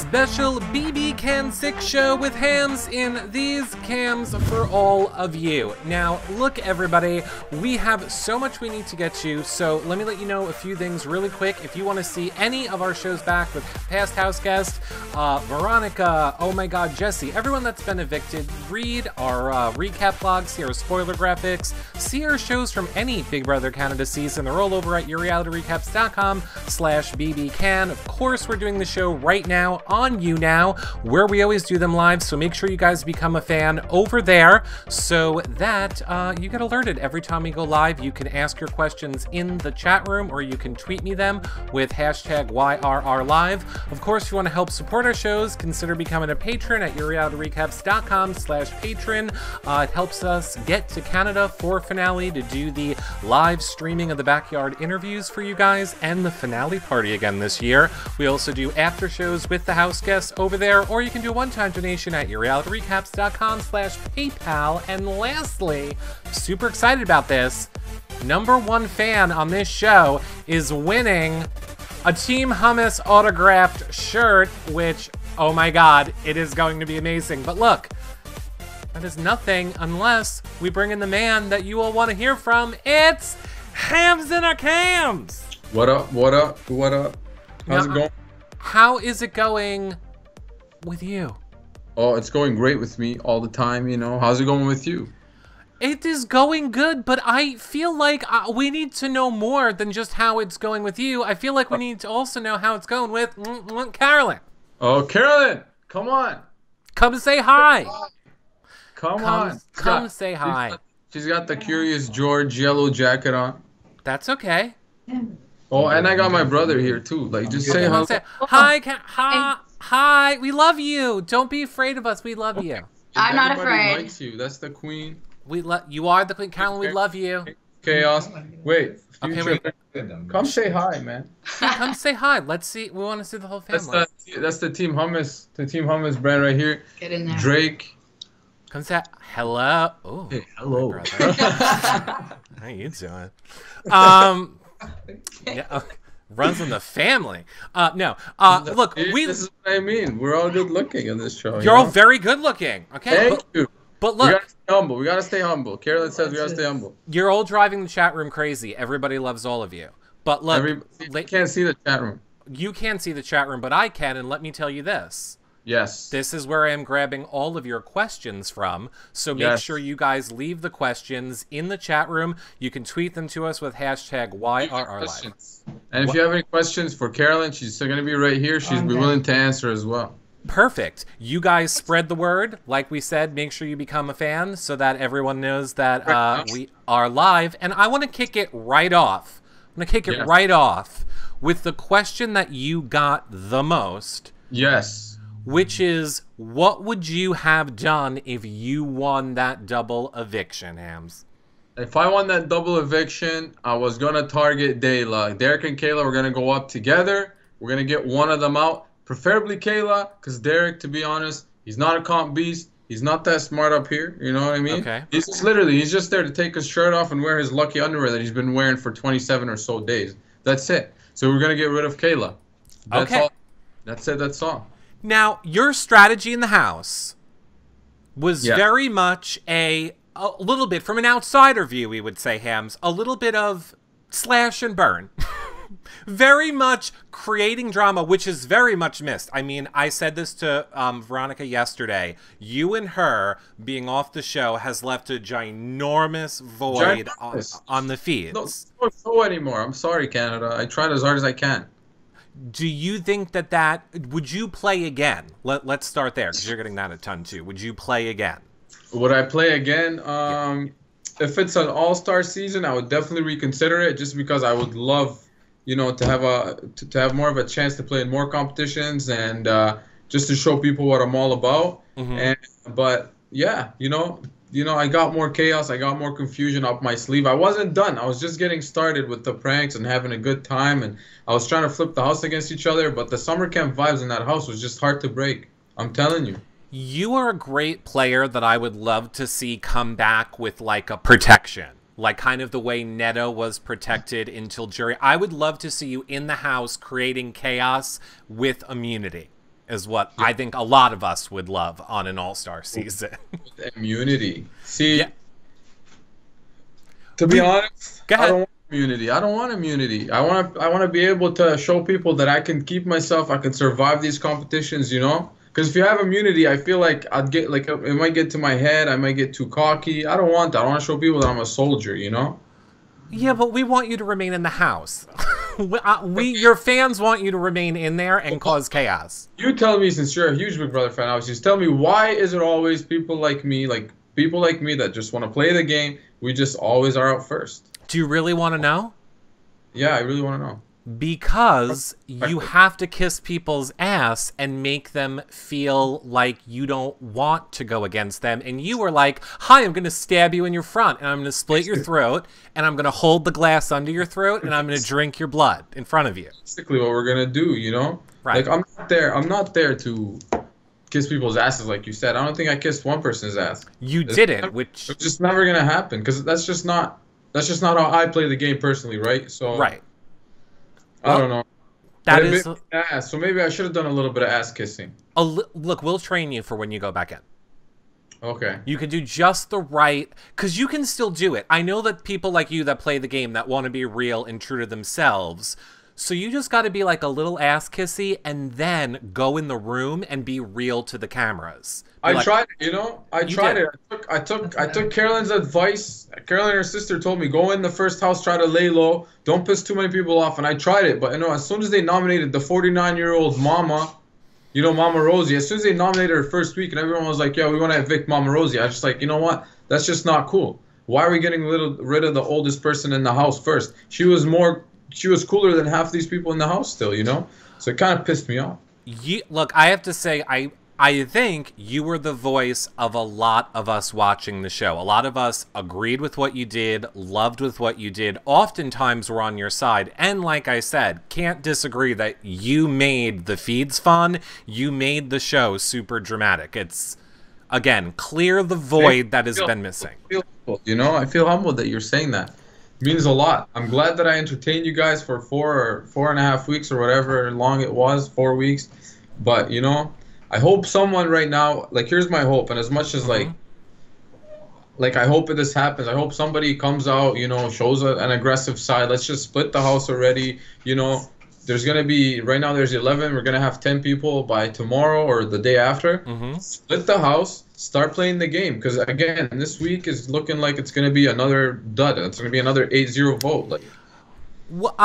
special BB Can 6 show with hams in these cams for all of you. Now, look everybody, we have so much we need to get to, so let me let you know a few things really quick. If you want to see any of our shows back with past house guests, Veronica, oh my god, Jesse, everyone that's been evicted, read our recap blog, see our spoiler graphics, see our shows from any Big Brother Canada season. They're all over at yourrealityrecaps.com/bbcan. Of course, we're doing the show right now on YouNow, where we always do them live, so make sure you guys become a fan over there so that you get alerted every time we go live. You can ask your questions in the chat room, or you can tweet me them with hashtag YRRLive. Of course, if you want to help support our shows, consider becoming a patron at yourrealityrecaps.com/patron. It helps us get to Canada for finale to do the live streaming of the backyard interviews for you guys and the finale party again this year. We also do after shows with the house guests over there, or you can do a one-time donation at yourrealityrecaps.com/PayPal. And lastly, super excited about this, #1 fan on this show is winning a Team Hummus autographed shirt, which, oh my god, it is going to be amazing. But look, that is nothing unless we bring in the man that you all want to hear from. It's Hamza Hatoum. What up, what up, what up? How's it going? How is it going with you? Oh, it's going great with me all the time, you know. How's it going with you? It is going good, but I feel like we need to know more than just how it's going with you. I feel like we need to also know how it's going with Carolyn. Oh, Carolyn, come on. Come say hi. Come on. Come say hi. She's got the Curious George yellow jacket on. That's okay. Oh, and I got my brother here too. Like, just say hello. Hi, hi. We love you. Don't be afraid of us. We love you. I'm not Everybody afraid. likes you. That's the queen. You are the queen, Carolyn. We love you. Chaos. Wait. Okay, Come say hi, man. Come say hi. Let's see. We want to see the whole family. That's the Team Hummus. The Team Hummus brand right here. Get in there. Drake. Come say hello. Oh, hey, hello. How you doing? Yeah, runs in the family. No. Look, this is what I mean. We're all good looking in this show. You're all very good looking. Okay. Thank you. But look, we gotta stay humble. We gotta stay humble. Carolyn says we gotta stay humble. You're all driving the chat room crazy. Everybody loves all of you. But look, you can't see the chat room. You can't see the chat room, but I can. And let me tell you this. Yes. This is where I am grabbing all of your questions from. So make sure you guys leave the questions in the chat room. You can tweet them to us with hashtag YRRLive. And if you have any questions for Carolyn, she's still going to be right here. She's willing to answer as well. Perfect. You guys spread the word. Like we said, make sure you become a fan so that everyone knows that we are live. And I want to kick it right off. I'm going to kick it right off with the question that you got the most. Yes. Which is, what would you have done if you won that double eviction, Hams? If I won that double eviction, I was going to target Dayla. Derek and Kayla were going to go up together. We're going to get one of them out. Preferably Kayla, because Derek, to be honest, he's not a comp beast. He's not that smart up here. You know what I mean? Okay. He's just there to take his shirt off and wear his lucky underwear that he's been wearing for 27 or so days. That's it. So we're going to get rid of Kayla. That's all. That's it. That's all. Now, your strategy in the house was very much a little bit, from an outsider view, we would say, Hams, a little bit of slash and burn. Very much creating drama, which is very much missed. I mean, I said this to Veronica yesterday. You and her being off the show has left a ginormous void on the feeds. Don't show anymore. I'm sorry, Canada. I tried as hard as I can. Do you think would you play again? Let's start there, because you're getting that a ton too. Would you play again? Would I play again? If it's an all-star season, I would definitely reconsider it, just because I would love, you know, to have more of a chance to play in more competitions and just to show people what I'm all about. But yeah, you know, I got more chaos, I got more confusion up my sleeve. I wasn't done. I was just getting started with the pranks and having a good time, and I was trying to flip the house against each other, but the summer camp vibes in that house was just hard to break. I'm telling you. You are a great player that I would love to see come back with like a protection. Like kind of the way Neto was protected until jury. I would love to see you in the house creating chaos with immunity. is what I think a lot of us would love on an all-star season. Immunity. See, Yeah. to be honest, Go ahead. I don't want immunity. I don't want immunity. I want to be able to show people that I can keep myself. I can survive these competitions. You know. Because if you have immunity, I feel like I'd get like it might get to my head. I might get too cocky. I don't want that. I want to show people that I'm a soldier. You know. Yeah, but we want you to remain in the house. Your fans want you to remain in there and cause chaos. You tell me, since you're a huge Big Brother fan, obviously, just tell me, why is it always people like me that just want to play the game? We just always are out first. Do you really want to know? Yeah, I really want to know. Because you have to kiss people's ass and make them feel like you don't want to go against them. And you were like, hi, I'm going to stab you in your front, and I'm going to split your throat, and I'm going to hold the glass under your throat, and I'm going to drink your blood in front of you. Basically what we're going to do, you know? Right. Like, I'm not there to kiss people's asses, like you said. I don't think I kissed one person's ass. You didn't, which... It's just never going to happen, because that's just not how I play the game personally, right? So right. I don't know. That But it is... made me ass, so maybe I should have done a little bit of ass kissing. Look, we'll train you for when you go back in. Okay. You can do just the right... Because you can still do it. I know that people like you that play the game that want to be real and true to themselves... So you just got to be like a little ass kissy and then go in the room and be real to the cameras. I tried it, you know. I tried it. I took Carolyn's advice. Carolyn and her sister told me, go in the first house, try to lay low, don't piss too many people off. And I tried it, but you know, as soon as they nominated the 49-year-old mama, you know, Mama Rosie, as soon as they nominated her first week, and everyone was like, yeah, we want to evict Mama Rosie. I was just like, you know what? That's just not cool. Why are we getting rid of the oldest person in the house first? She was cooler than half these people in the house still, you know? So it kind of pissed me off. Look, I have to say, I think you were the voice of a lot of us watching the show. A lot of us agreed with what you did, loved with what you did, oftentimes were on your side. And like I said, can't disagree that you made the feeds fun. You made the show super dramatic. It's, again, clear the void that has been missing. You know, I feel humbled that you're saying that. It means a lot. I'm glad that I entertained you guys for 4.5 weeks or whatever long it was, 4 weeks. But, you know, I hope someone right now, like, here's my hope. And as much as, like I hope this happens. I hope somebody comes out, you know, shows an aggressive side. Let's just split the house already. You know, there's going to be, right now there's 11. We're going to have 10 people by tomorrow or the day after. Split the house. Start playing the game, because again, this week is looking like it's going to be another dud. It's going to be another 8-0 vote. Like, look,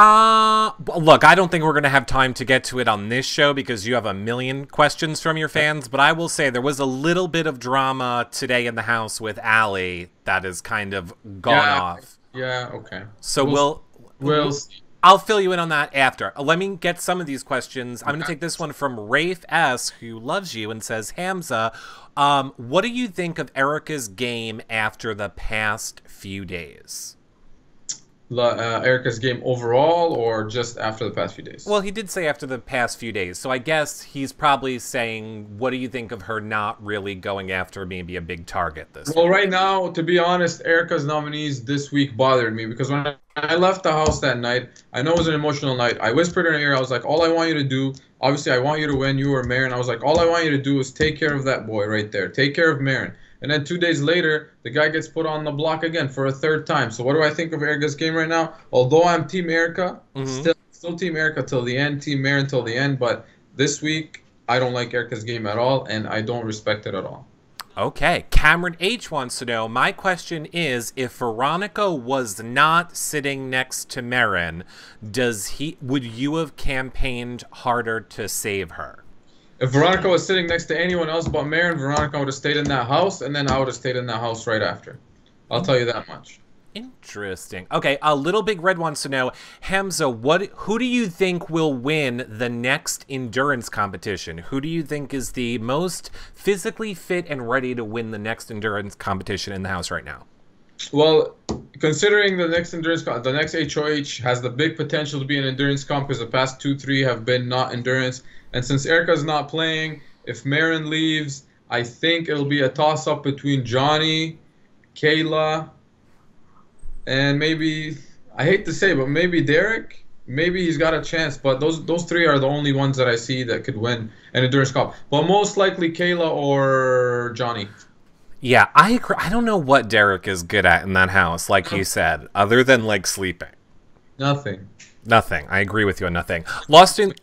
I don't think we're going to have time to get to it on this show because you have a million questions from your fans, but I will say there was a little bit of drama today in the house with Allie that has kind of gone off. Yeah, okay. So we'll see. I'll fill you in on that after. Let me get some of these questions. I'm going to take this one from Rafe S., who loves you and says, Hamza, what do you think of Erica's game after the past few days? Erica's game overall, or just after the past few days? Well, he did say after the past few days, so I guess he's probably saying, what do you think of her not really going after maybe a big target this week? Well, right now, to be honest, Erica's nominees this week bothered me, because when I left the house that night, I know it was an emotional night. I whispered in her ear, I was like, all I want you to do, obviously I want you to win, you or Marin. I was like, all I want you to do is take care of that boy right there. Take care of Marin. And then 2 days later, the guy gets put on the block again for a third time. So what do I think of Erica's game right now? Although I'm Team Erica, still Team Erica till the end, Team Marin till the end. But this week, I don't like Erica's game at all, and I don't respect it at all. Okay. Cameron H. wants to know, my question is, if Veronica was not sitting next to Marin, would you have campaigned harder to save her? If Veronica was sitting next to anyone else but Marin, Veronica would have stayed in that house, and then I would have stayed in that house right after. I'll tell you that much. Interesting. Okay, a Little Big Red wants to know, Hamza, who do you think will win the next endurance competition? Who do you think is the most physically fit and ready to win the next endurance competition in the house right now? Well, considering the next the next HOH has the big potential to be an endurance comp, because the past 2-3 have been not endurance. And since Erica's not playing, if Marin leaves, I think it'll be a toss-up between Johnny, Kayla, and maybe, I hate to say, but maybe Derek. maybe he's got a chance. But those three are the only ones that I see that could win an endurance cup. But most likely Kayla or Johnny. Yeah, I agree. I don't know what Derek is good at in that house, like you said, other than like sleeping. Nothing. Nothing. I agree with you on nothing. Lost in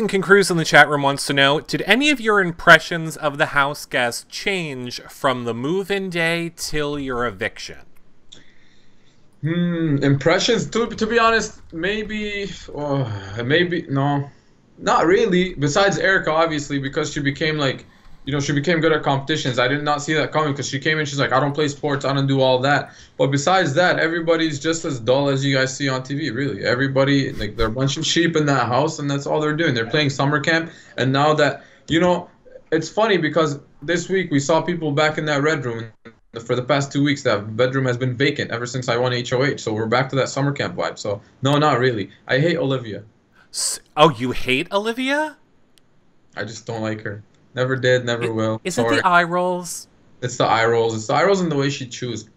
Can Cruise in the chat room wants to know, did any of your impressions of the house guests change from the move-in day till your eviction? Impressions. To be honest, maybe no, not really. Besides Erica, obviously, because she became like, she became good at competitions. I did not see that coming because she came in. She's like, I don't play sports. I don't do all that. But besides that, everybody's just as dull as you guys see on TV. Really, everybody like they're a bunch of sheep in that house, and that's all they're doing. They're playing summer camp, and now that it's funny because this week we saw people back in that red room. For the past 2 weeks, that bedroom has been vacant ever since I won HOH. So we're back to that summer camp vibe. So no, not really. I hate Olivia. Oh, you hate Olivia? I just don't like her. Never did, never will. Is it the eye rolls? It's the eye rolls. It's the eye rolls and the way she chews.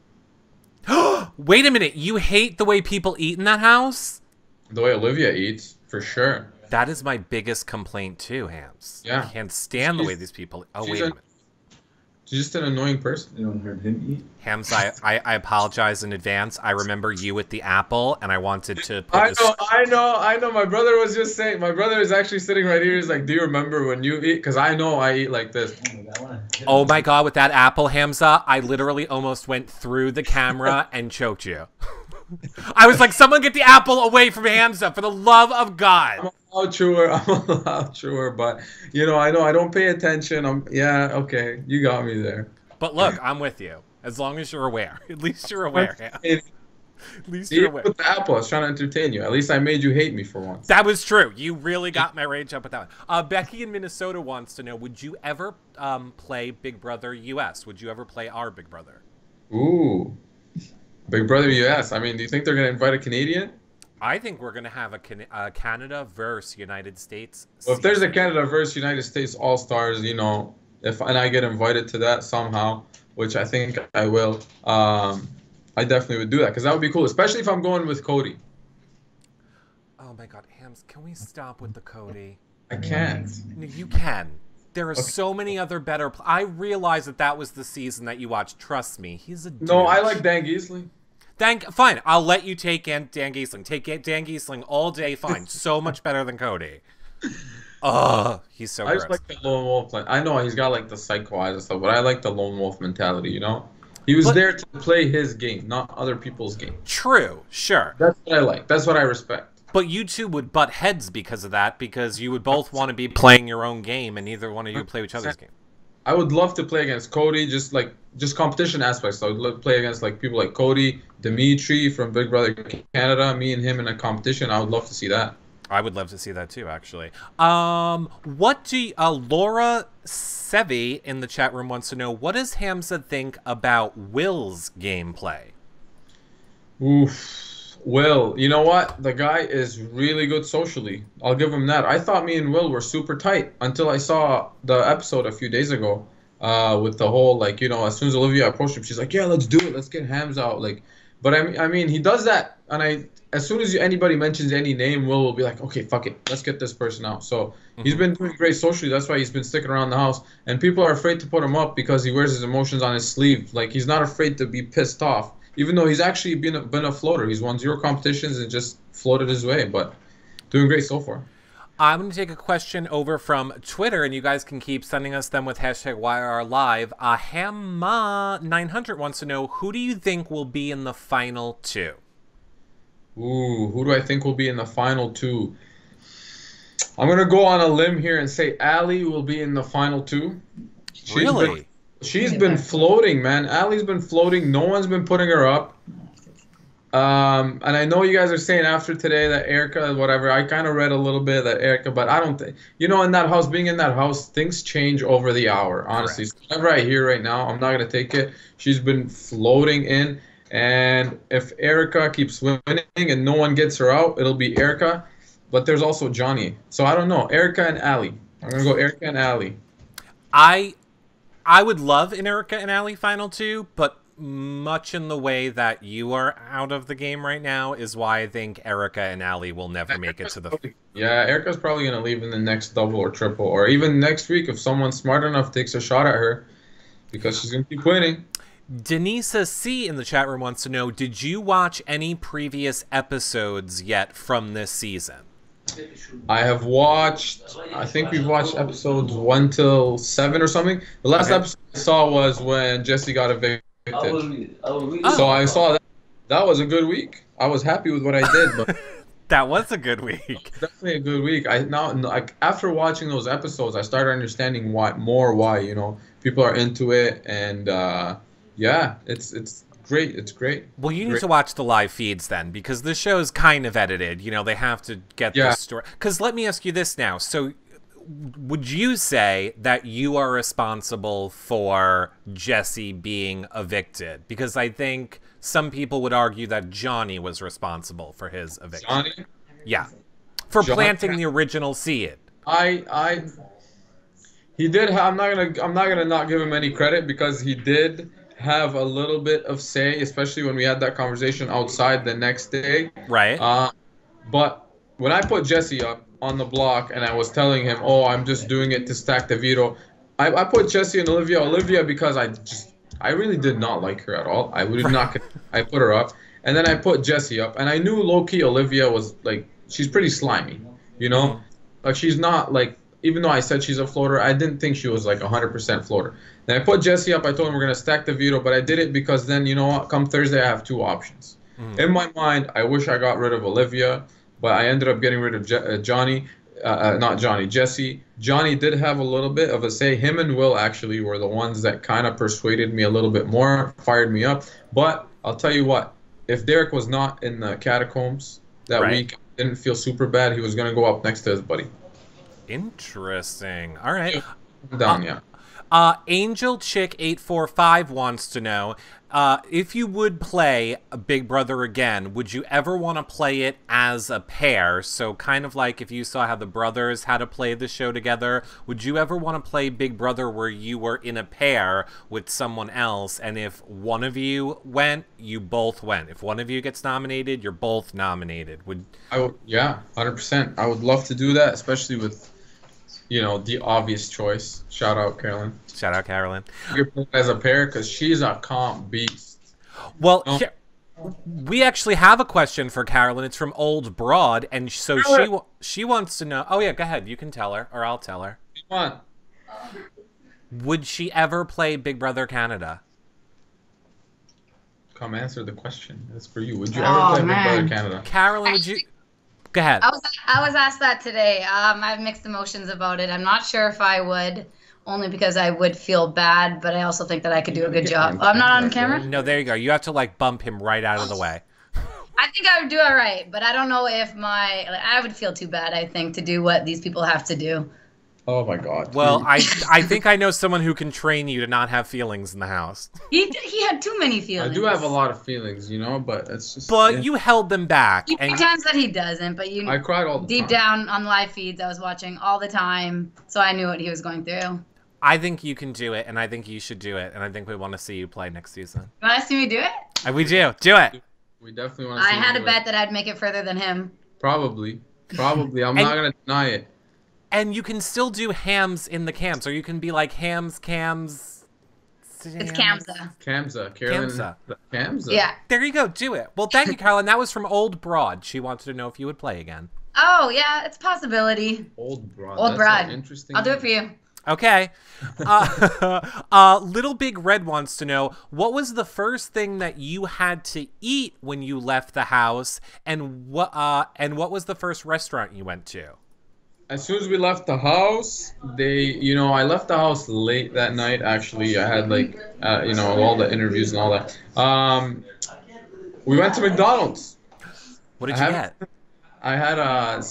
Wait a minute. You hate the way people eat in that house? The way Olivia eats, for sure. That is my biggest complaint too, Hams. Yeah. I can't stand the way these people... Oh, wait a minute. She's just an annoying person. You don't heard him eat? Hams, I apologize in advance. I remember you with the apple, and I wanted to put I know. My brother was just saying, my brother is actually sitting right here. He's like, do you remember when you eat? Because I know I eat like this. Oh my God, with that apple, Hamza, I literally almost went through the camera and choked you. I was like, someone get the apple away from Hamza, for the love of God. I'm a loud chewer, but, I know I don't pay attention. Yeah, okay, you got me there. But look, I'm with you. As long as you're aware. At least you're aware, Ham. At least you're aware. With the apple, I was trying to entertain you. At least I made you hate me for once. That was true. You really got my rage up with that one. Becky in Minnesota wants to know, would you ever play Big Brother US? Would you ever play our Big Brother? Ooh. Big Brother US. I mean, do you think they're going to invite a Canadian? I think we're going to have a Canada versus United States. Well, if there's a Canada versus United States All-Stars, and I get invited to that somehow, which I think I will, I definitely would do that because that would be cool, especially if I'm going with Cody. Oh my God, Hams, can we stop with the Cody? I can't. No, you can. There are so many other better. I realize that was the season that you watched. Trust me, he's a. No, I like Dan Giesling. Fine, I'll let you take Dan Giesling. Take Dan Giesling all day. Fine, so much better than Cody. He's so. I just like the lone wolf. I know he's got like the psycho eyes and stuff, but I like the lone wolf mentality. He was there to play his game, not other people's game. True, sure. That's what I like. That's what I respect. But you two would butt heads because of that, because you would both want to be playing your own game, and neither one of you play each other's game. I would love to play against Cody, just competition aspects. So I would love to play against like people like Cody, Dimitri from Big Brother Canada, me and him in a competition. I would love to see that. I would love to see that too, actually. What do Laura Sevi in the chat room wants to know? What does Hamza think about Will's gameplay? Oof. Will, you know what? The guy is really good socially. I'll give him that. I thought me and Will were super tight until I saw the episode a few days ago with the whole, as soon as Olivia approached him, she's like, yeah, let's do it. Let's get Hams out. But I mean, he does that. And as soon as anybody mentions any name, Will be like, okay, fuck it. Let's get this person out. So he's been doing great socially. That's why he's been sticking around the house. And people are afraid to put him up because he wears his emotions on his sleeve. He's not afraid to be pissed off. Even though he's actually been a floater. He's won 0 competitions and just floated his way. But doing great so far. I'm going to take a question over from Twitter, and you guys can keep sending us them with hashtag YRLive. Hamma900 wants to know, who do you think will be in the final 2? Ooh, who do I think will be in the final 2? I'm going to go on a limb here and say Allie will be in the final 2. Really? She's been floating, man. Allie's been floating. No one's been putting her up. And I know you guys are saying after today that Erica, whatever. I kind of read a little bit that Erica, but I don't think, in that house, being in that house, things change over the hour, honestly. So whatever I hear right now, I'm not going to take it. She's been floating in. And if Erica keeps winning and no one gets her out, it'll be Erica. But there's also Johnny. So I don't know. Erica and Allie. I'm going to go Erica and Allie. I would love an Erica and Allie final 2, but much in the way that you are out of the game right now is why I think Erica and Ali will never make it to the... Yeah, Erica's probably going to leave in the next double or triple, or even next week if someone smart enough takes a shot at her, because she's going to keep winning. Denisa C in the chat room wants to know, did you watch any previous episodes yet from this season? I have watched, I think we've watched episodes 1 till 7 or something. The last episode I saw was when Jesse got evicted. So I saw that. That was a good week. I was happy with what I did, but that was a good week. Definitely a good week. Like after watching those episodes, I started understanding why you know people are into it, and yeah, it's great. It's great. Well, you need to watch the live feeds then, because the show's kind of edited. You know, they have to get the story. Because let me ask you this now. So would you say that you are responsible for Jesse being evicted? Because I think some people would argue that Johnny was responsible for his eviction. Johnny? Yeah. For planting the original seed. He did have, I'm not gonna not give him any credit, because he did have a little bit of say, especially when we had that conversation outside the next day. Right. But when I put Jesse up on the block and I was telling him, oh, I'm just doing it to stack the veto, I put Jesse and Olivia because I really did not like her at all. I would not. I put her up, and then I put Jesse up, and I knew low-key Olivia was like, she's pretty slimy, you know, like she's not like, even though I said she's a floater, I didn't think she was like 100% floater. Then I put Jesse up. I told him we're gonna stack the veto, but I did it because then, you know what, come Thursday I have two options. In my mind, I wish I got rid of Olivia, but I ended up getting rid of Jesse. Johnny did have a little bit of a say. Him and Will actually were the ones that kind of persuaded me a little bit more, fired me up. But I'll tell you what, if Derek was not in the catacombs that week, I didn't feel super bad. He was going to go up next to his buddy. Interesting. All right. Down, yeah. Angel Chick 845 wants to know, if you would play a Big Brother again, would you ever want to play it as a pair? So kind of like if you saw how the brothers had to play the show together, would you ever want to play Big Brother where you were in a pair with someone else, and if one of you went, you both went? If one of you gets nominated, you're both nominated. Yeah, 100%. I would love to do that, especially with, you know, the obvious choice. Shout out Carolyn. Shout out Carolyn. As a pair, because she's a comp beast. Well, we actually have a question for Carolyn. It's from Old Broad, and so she wants to know. Oh yeah, go ahead. You can tell her, or I'll tell her. Come on. Would she ever play Big Brother Canada? Come answer the question. That's for you. Would you ever play Big Brother Canada? Carolyn, would you? Go ahead. I was asked that today. I have mixed emotions about it. I'm not sure if I would, only because I would feel bad, but I also think that I could do a good job. I'm not on camera? No, there you go. You have to like bump him right out of the way. I think I would do all right, but I don't know if I would feel too bad, I think, to do what these people have to do. Oh my God. Well, I think I know someone who can train you to not have feelings in the house. He had too many feelings. I do have a lot of feelings, you know, but it's just. But you held them back. He pretends that he doesn't, but I cried all the deep down on live feeds, I was watching all the time, so I knew what he was going through. I think you can do it, and I think you should do it, and I think we want to see you play next season. You want to see me do it? We do. Do it. We definitely want to see I had a bet that I'd make it further than him. Probably. I'm not going to deny it. And you can still do hams in the cams, or you can be like hams, cams. It's Kamza. Kamza. Carolyn. Kamza. Yeah. There you go. Do it. Well, thank you, Carolyn. That was from Old Broad. She wanted to know if you would play again. Oh, yeah. It's a possibility. Old Broad. Old Broad. Interesting. I'll do it for you. Okay. Little Big Red wants to know, what was the first thing that you had to eat when you left the house, and what was the first restaurant you went to? As soon as we left the house, I left the house late that night, actually. I had, all the interviews and all that. We went to McDonald's. What did you get? I had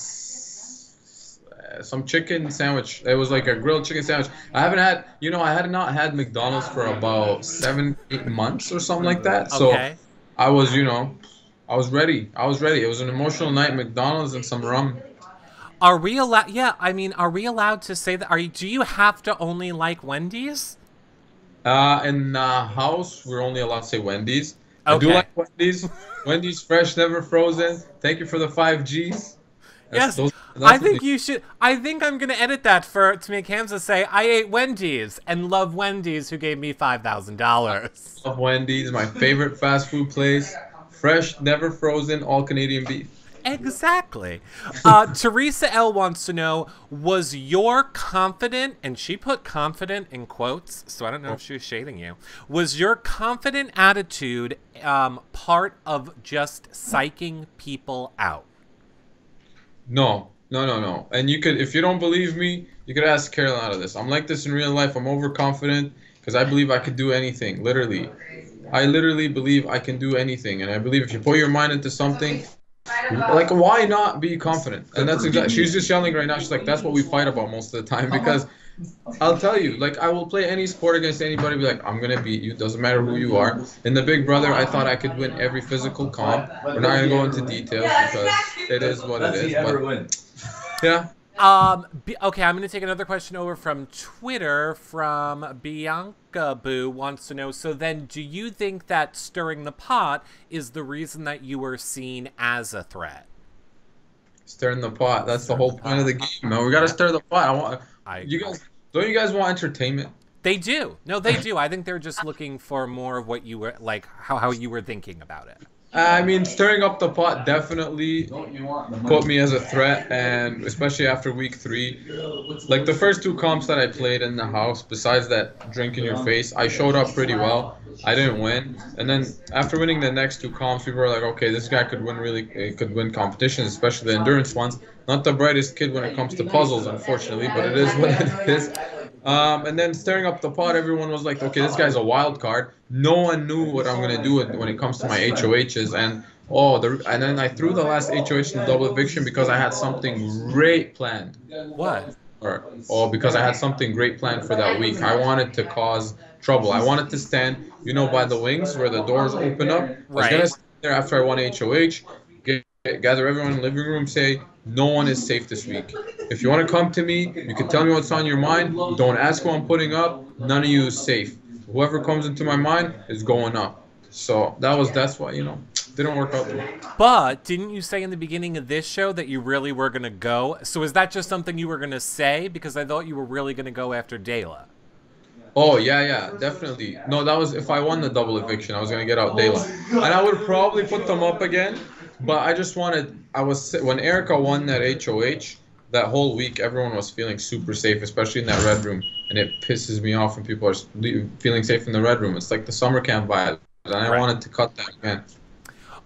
some chicken sandwich. It was like a grilled chicken sandwich. I had not had McDonald's for about 7-8 months or something like that. So I was, I was ready. It was an emotional night, McDonald's and some rum. Are we allowed? Yeah, I mean, are we allowed to say that? Do you have to only like Wendy's? In the house, we're only allowed to say Wendy's. I do Okay. like Wendy's. Wendy's fresh, never frozen. Thank you for the 5 Gs. Yes, I That's what think you should. I think I'm gonna edit that to make Hamza say, "I ate Wendy's and love Wendy's, who gave me $5,000." love Wendy's, my favorite fast food place. Fresh, never frozen, all Canadian beef. Exactly. Teresa L wants to know, was your confident, and she put confident in quotes, so I don't know if she was shading you, was your confident attitude part of just psyching people out? No, no, no, no. And you could, if you don't believe me, you could ask Carolyn out of this. I'm like this in real life. I'm overconfident because I believe I could do anything. Literally, I literally believe I can do anything, and I believe if you put your mind into something, like why not be confident? And that's exactly. She's just yelling right now. She's like, that's what we fight about most of the time because I'll tell you, like, I will play any sport against anybody, be like, I'm gonna beat you, doesn't matter who you are. In the Big Brother, I thought I could win every physical comp. We're not gonna go into details because it is what it is. But yeah. Okay, I'm going to take another question over from Twitter from Bianca Boo wants to know, so then do you think that stirring the pot is the reason that you were seen as a threat? Stirring the pot. That's the whole point of the game, man. We gotta stir the pot. You guys, don't you guys want entertainment? They do. No, they do. I think they're just looking for more of what you were, like, how you were thinking about it. I mean, stirring up the pot definitely put me as a threat, and especially after week 3. Like, the first 2 comps that I played in the house, besides that drink in your face, I showed up pretty well. I didn't win. And then after winning the next 2 comps, people were like, okay, this guy could win competitions, especially the endurance ones. Not the brightest kid when it comes to puzzles, unfortunately, but it is what it is. And then stirring up the pot, everyone was like, okay, this guy's a wild card. No one knew what I'm going to do when it comes to my HOHs. And and then I threw the last HOH in double eviction because I had something great planned. What? Because I had something great planned for that week. I wanted to cause trouble. I wanted to stand, by the wings where the doors open up. I was going to stand there after I won HOH, gather everyone in the living room, say, no one is safe this week. If you want to come to me, you can tell me what's on your mind. Don't ask who I'm putting up. None of you is safe. Whoever comes into my mind is going up. So that's why, didn't work out. But didn't you say in the beginning of this show that you really were going to go? So is that just something you were going to say? Because I thought you were really going to go after Dela. Oh, yeah, definitely. No, that was if I won the double eviction, I was going to get out Dela. And I would probably put them up again. But I just when Erica won that HOH, that whole week, everyone was feeling super safe, especially in that red room. And it pisses me off when people are feeling safe in the red room. It's like the summer camp vibe. And I wanted to cut that again.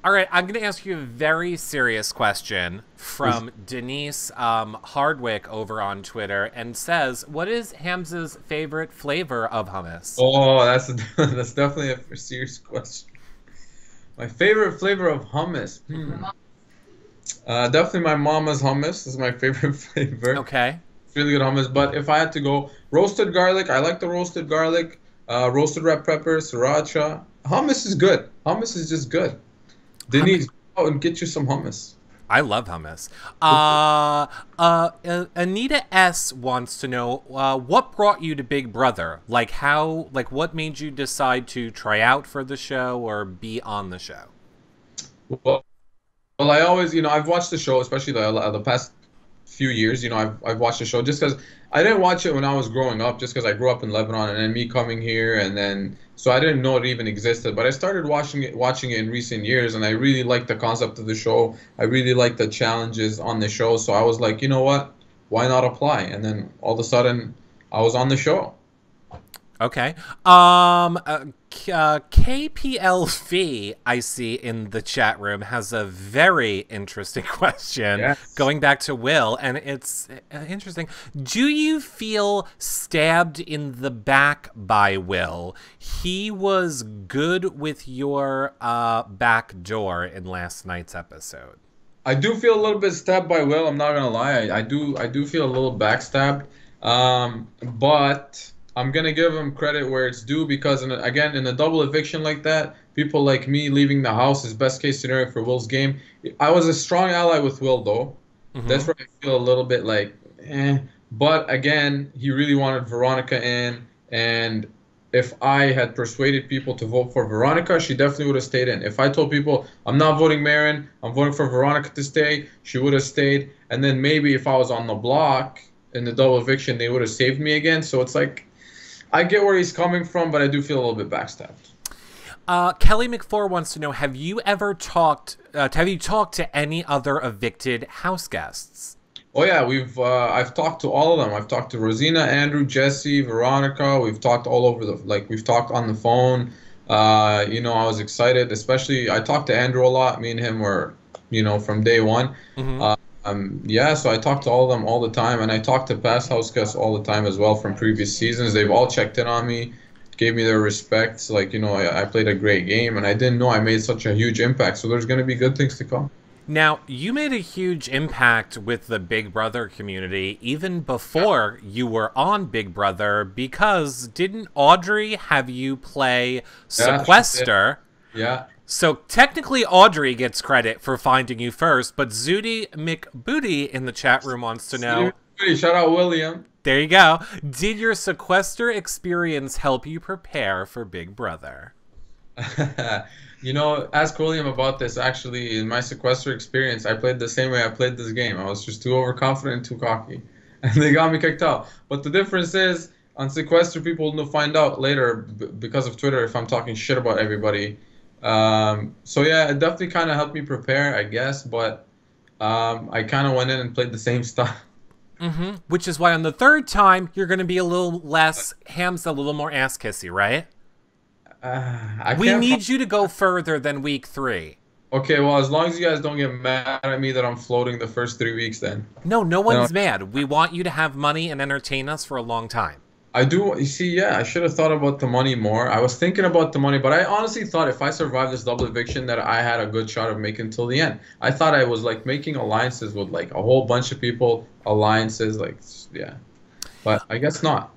All right, I'm going to ask you a very serious question from Denise Hardwick over on Twitter, and says, what is Hamza's favorite flavor of hummus? Oh, that's definitely a serious question. My favorite flavor of hummus? Definitely my mama's hummus is my favorite flavor. Okay. It's really good hummus, but if I had to go, roasted garlic, I like the roasted garlic, roasted red pepper, sriracha. Hummus is good. Hummus is just good. Denise, go out and get you some hummus. I love hummus. Anita S wants to know, what brought you to Big Brother? What made you decide to try out for the show or be on the show? Well, I always, I've watched the show, especially the past few years. I've watched the show just because I didn't watch it when I was growing up, just because I grew up in Lebanon, and then me coming here, and then so I didn't know it even existed. But I started watching it in recent years, and I really liked the concept of the show. I really liked the challenges on the show. So I was like, you know what? Why not apply? And then all of a sudden, I was on the show. Okay. KPLV, I see in the chat room, has a very interesting question going back to Will, and it's interesting. Do you feel stabbed in the back by Will? He was good with your back door in last night's episode. I do feel a little bit stabbed by Will. I'm not gonna lie. I do feel a little backstabbed. But I'm going to give him credit where it's due because, in a double eviction like that, people like me leaving the house is best case scenario for Will's game. I was a strong ally with Will, though. Mm-hmm. That's where I feel a little bit like, eh. But, again, he really wanted Veronica in, and if I had persuaded people to vote for Veronica, she definitely would have stayed in. If I told people I'm not voting Marin, I'm voting for Veronica to stay, she would have stayed. And then maybe if I was on the block in the double eviction, they would have saved me again. So it's like, I get where he's coming from, but I do feel a little bit backstabbed. Kelly McFleur wants to know: have you ever talked? Have you talked to any other evicted house guests? Oh yeah, I've talked to all of them. I've talked to Rosina, Andrew, Jesse, Veronica. We've talked all over we've talked on the phone. You know, I was excited, especially I talked to Andrew a lot. Me and him were, you know, from day one. Yeah, so I talked to all of them all the time, and I talked to past house guests all the time as well from previous seasons. They've all checked in on me, gave me their respects. Like, you know, I played a great game, and I didn't know I made such a huge impact. So there's going to be good things to come. Now, you made a huge impact with the Big Brother community even before you were on Big Brother, because didn't Audrey have you play Sequester? Yeah. So technically Audrey gets credit for finding you first, but Zudi McBooty in the chat room wants to know... Shout out William. There you go. Did your Sequester experience help you prepare for Big Brother? You know, ask William about this. Actually, in my Sequester experience, I played the same way I played this game. I was just too overconfident and too cocky. And they got me kicked out. But the difference is, on Sequester, people will find out later because of Twitter if I'm talking shit about everybody. So yeah, it definitely kind of helped me prepare, I guess. But I kind of went in and played the same stuff. Which is why on the third time, you're going to be a little less Hamza, a little more ass-kissy, right? We need you to go further than week 3. Okay, well, as long as you guys don't get mad at me that I'm floating the first 3 weeks, then. No one's mad. We want you to have money and entertain us for a long time. I do. You see, yeah, I should have thought about the money more. I was thinking about the money, but I honestly thought if I survived this double eviction that I had a good shot of making till the end. I thought I was like making alliances with like a whole bunch of people, alliances, like, yeah. But I guess not.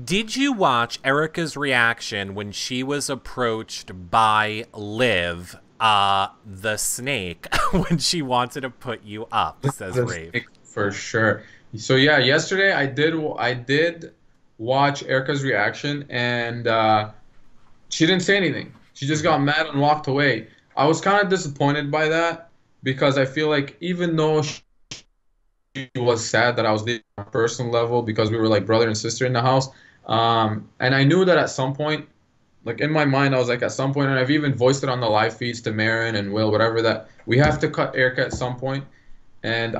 Did you watch Erica's reaction when she was approached by Liv, the snake, when she wanted to put you up, says Rave? For sure. So yeah, yesterday I did watch Erica's reaction, and she didn't say anything. She just got mad and walked away. I was kind of disappointed by that, because I feel like even though she was sad that I was leaving on a personal level, because we were like brother and sister in the house, and I knew that at some point, like in my mind, I was like at some point, and I've even voiced it on the live feeds to Marin and Will, whatever, that we have to cut Erica at some point. And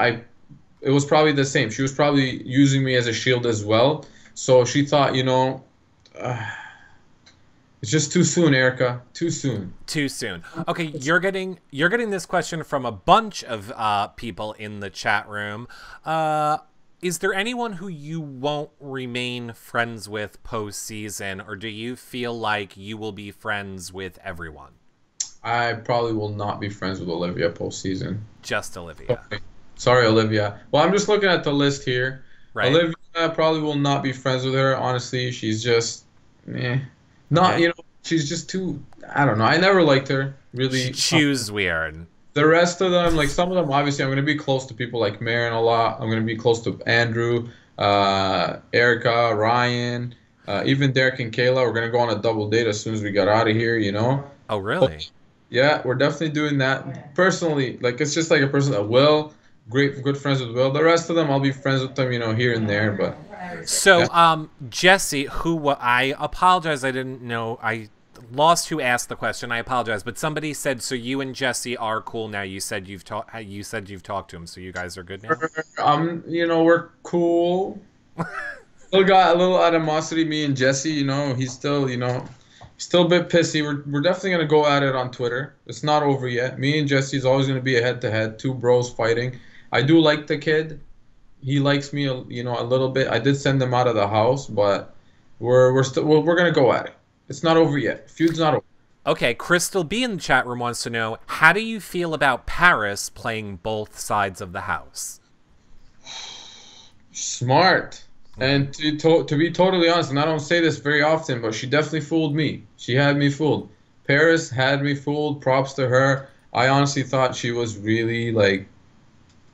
it was probably the same. She was probably using me as a shield as well. So she thought, you know, it's just too soon, Erica. Too soon. Too soon. Okay, you're getting this question from a bunch of people in the chat room. Is there anyone who you won't remain friends with post-season, or do you feel like you will be friends with everyone? I probably will not be friends with Olivia post-season. Just Olivia. Okay. Sorry, Olivia. Well, I'm just looking at the list here. Right. Olivia probably will not be friends with her. Honestly, she's just, not, you know, she's just too, I don't know. I never liked her, really. She was weird. The rest of them, like some of them, obviously, I'm going to be close to people like Marin a lot. I'm going to be close to Andrew, Erica, Ryan, even Derek and Kayla. We're going to go on a double date as soon as we get out of here, you know? Oh, really? Yeah, we're definitely doing that. Personally, like, it's just like a person that Will, good friends with Will. The rest of them, I'll be friends with them, you know, here and there, but... So, yeah. Jesse, who I apologize, I didn't know, I lost who asked the question. I apologize, but somebody said, so you and Jesse are cool now. You said you've talked to him, so you guys are good now. You know, we're cool. Still got a little animosity, me and Jesse. You know, he's still, you know, still a bit pissy. We're definitely gonna go at it on Twitter. It's not over yet. Me and Jesse's always gonna be a head-to-head, two bros fighting. I do like the kid. He likes me, you know, a little bit. I did send him out of the house, but we're gonna go at it. It's not over yet. Feud's not over. Okay, Crystal B in the chat room wants to know, how do you feel about Paris playing both sides of the house? Smart. And to be totally honest, and I don't say this very often, but she definitely fooled me. She had me fooled. Paris had me fooled. Props to her. I honestly thought she was really, like,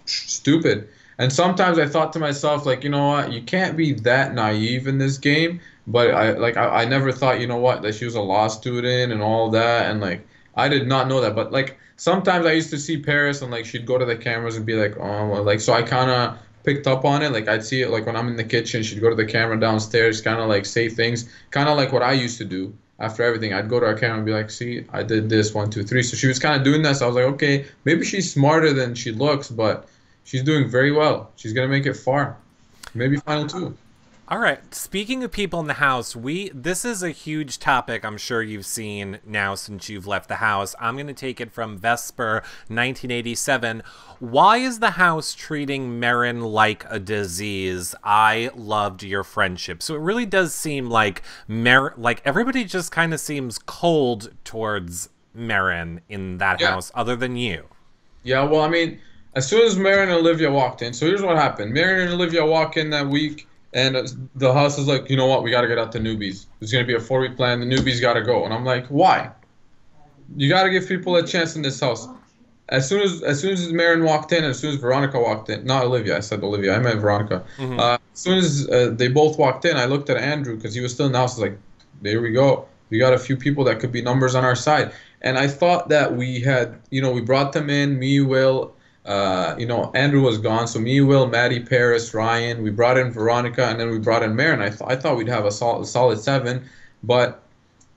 stupid. And sometimes I thought to myself, like, you know what? You can't be that naive in this game. but I never thought, you know what, that she was a law student and all that, and like I did not know that. But like sometimes I used to see Paris and like she'd go to the cameras and be like, oh, well, like so I kind of picked up on it. Like I'd see it like when I'm in the kitchen, she'd go to the camera downstairs, kind of like say things, kind of like what I used to do. After everything, I'd go to our camera and be like, see, I did this, 1, 2, 3. So she was kind of doing that. So I was like, okay, maybe she's smarter than she looks, but she's doing very well. She's going to make it far. Maybe final 2. All right. Speaking of people in the house, this is a huge topic I'm sure you've seen now since you've left the house. I'm going to take it from Vesper 1987. Why is the house treating Marin like a disease? I loved your friendship. So it really does seem like everybody just kind of seems cold towards Marin in that house other than you. Yeah, well, I mean, as soon as Marin and Olivia walked in, so here's what happened. Marin and Olivia walk in that week. And the house is like, you know what? We got to get out the newbies. There's going to be a 4-week plan. The newbies got to go. And I'm like, why? You got to give people a chance in this house. As soon as Marin walked in, as soon as Veronica walked in, not Olivia, I said Olivia, I meant Veronica. As soon as they both walked in, I looked at Andrew because he was still in the house. I was like, there we go. We got a few people that could be numbers on our side. And I thought that we had, we brought them in, me, Will. Andrew was gone, so me, Will, Maddie, Paris, Ryan. We brought in Veronica, and then we brought in Marin. I thought we'd have a solid 7, but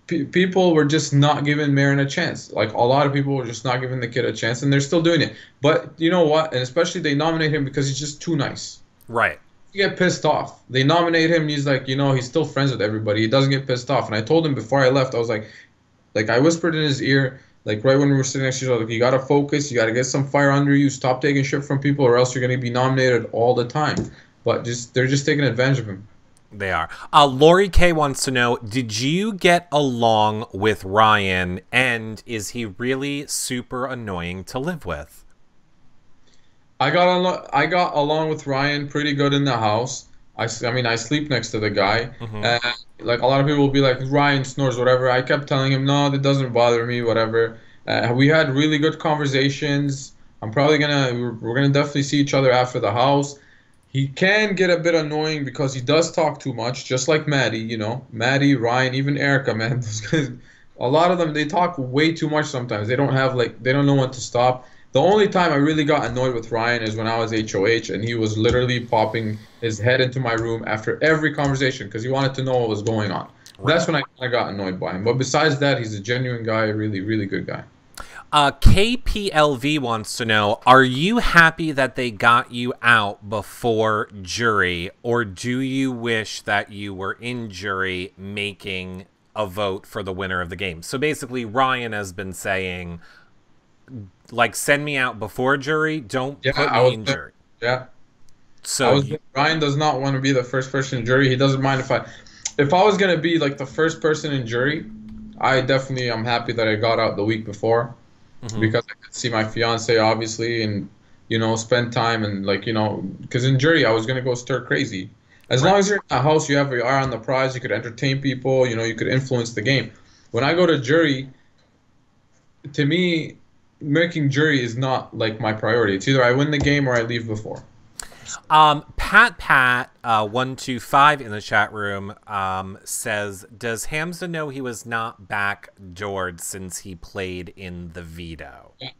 people were just not giving Marin a chance. Like a lot of people were just not giving the kid a chance, and they're still doing it. But you know what? And especially they nominate him because he's just too nice. Right. You get pissed off. They nominate him, and he's like, he's still friends with everybody. He doesn't get pissed off. And I told him before I left, I was like I whispered in his ear. Like right when we were sitting next to each other, like, you gotta focus, you gotta get some fire under you, stop taking shit from people, or else you're gonna be nominated all the time. But they're just taking advantage of him. They are. Lori K wants to know, did you get along with Ryan, and is he really super annoying to live with? I got along with Ryan pretty good in the house. I mean, I sleep next to the guy. Like a lot of people will be like, Ryan snores, whatever. I kept telling him, no, that doesn't bother me, whatever. We had really good conversations. We're gonna definitely see each other after the house. He can get a bit annoying because he does talk too much, just like Maddie, Maddie, Ryan, even Erica, man. Those guys, a lot of them, they talk way too much sometimes. They don't know when to stop. The only time I really got annoyed with Ryan is when I was HOH and he was literally popping his head into my room after every conversation because he wanted to know what was going on. Right. That's when I got annoyed by him. But besides that, he's a genuine guy, really, really good guy. KPLV wants to know, are you happy that they got you out before jury, or do you wish that you were in jury making a vote for the winner of the game? So basically, Ryan has been saying, like, send me out before jury, don't put me in jury. Yeah. So Ryan does not want to be the first person in jury. He doesn't mind if I was going to be like the first person in jury, I'm happy that I got out the week before because I could see my fiance obviously and spend time and because in jury I was going to go stir crazy. As long as you're in the house, you have your eye on the prize, you could entertain people, you could influence the game. When I go to jury, to me, making jury is not like my priority. It's either I win the game or I leave before. Pat 125 in the chat room says, does Hamza know he was not backdoored since he played in the veto? Yeah.